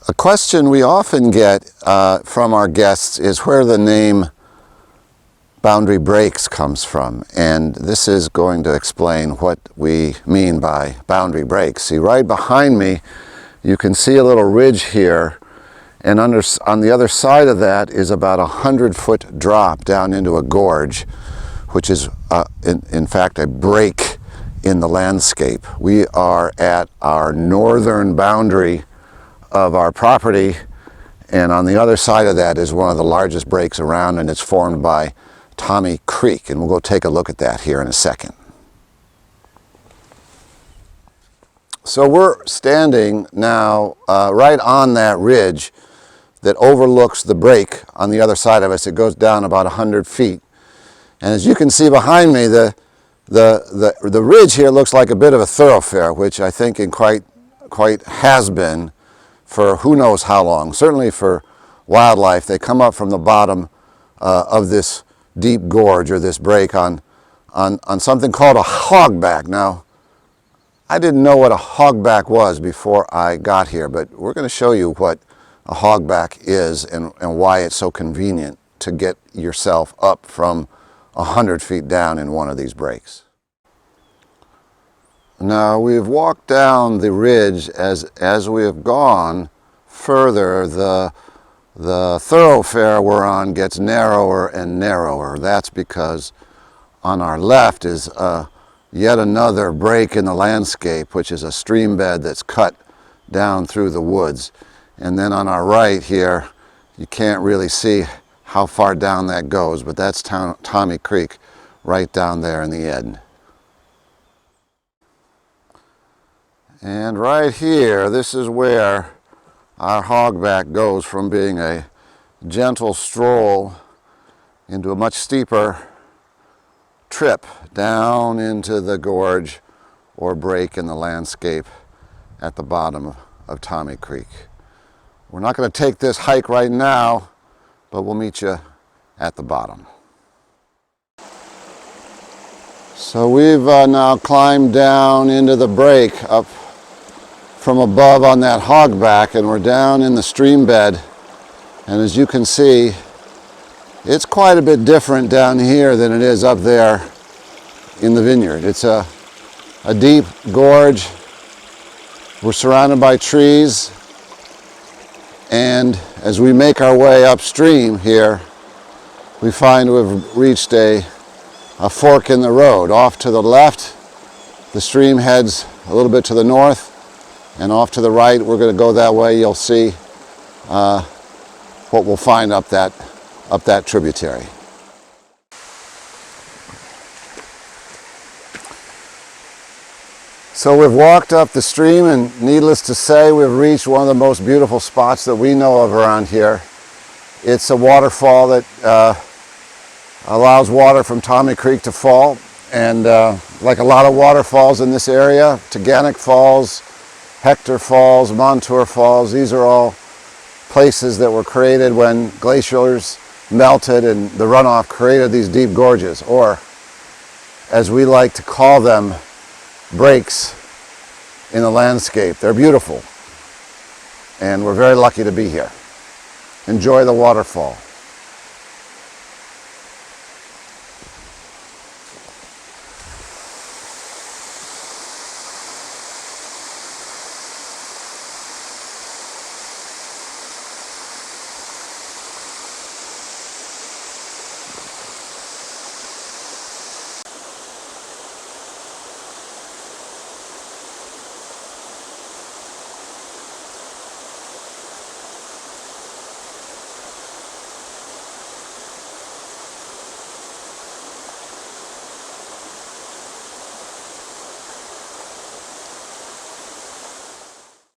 A question we often get from our guests is where the name Boundary Breaks comes from, and this is going to explain what we mean by boundary breaks. See, right behind me you can see a little ridge here, and on the other side of that is about 100-foot drop down into a gorge, which is in fact a break in the landscape. We are at our northern boundary of our property, and on the other side of that is one of the largest breaks around, and it's formed by Tommy Creek, and we'll go take a look at that here in a second. So we're standing now right on that ridge that overlooks the break on the other side of us. It goes down about 100 feet, and as you can see behind me, the ridge here looks like a bit of a thoroughfare, which I think in quite has been for who knows how long. Certainly for wildlife, they come up from the bottom of this deep gorge or this break on something called a hogback. Now, I didn't know what a hogback was before I got here, but we're going to show you what a hogback is and why it's so convenient to get yourself up from 100 feet down in one of these breaks. Now, we've walked down the ridge. As we have gone further, the thoroughfare we're on gets narrower and narrower. That's because on our left is yet another break in the landscape, which is a stream bed that's cut down through the woods. And then on our right here, you can't really see how far down that goes, but that's Tommy Creek right down there in the end. And right here, this is where our hogback goes from being a gentle stroll into a much steeper trip down into the gorge or break in the landscape at the bottom of Tommy Creek. We're not going to take this hike right now, but we'll meet you at the bottom. So we've now climbed down into the break up from above on that hogback, and we're down in the stream bed, and as you can see, it's quite a bit different down here than it is up there in the vineyard. It's a deep gorge. We're surrounded by trees, and as we make our way upstream here, we find we've reached a fork in the road. Off to the left, the stream heads a little bit to the north, and off to the right, we're going to go that way. You'll see what we'll find up that tributary. So we've walked up the stream, and needless to say, we've reached one of the most beautiful spots that we know of around here. It's a waterfall that allows water from Tommy Creek to fall, and like a lot of waterfalls in this area, Taganic Falls, Hector Falls, Montour Falls, these are all places that were created when glaciers melted and the runoff created these deep gorges, or as we like to call them, breaks in the landscape. They're beautiful, and we're very lucky to be here. Enjoy the waterfall.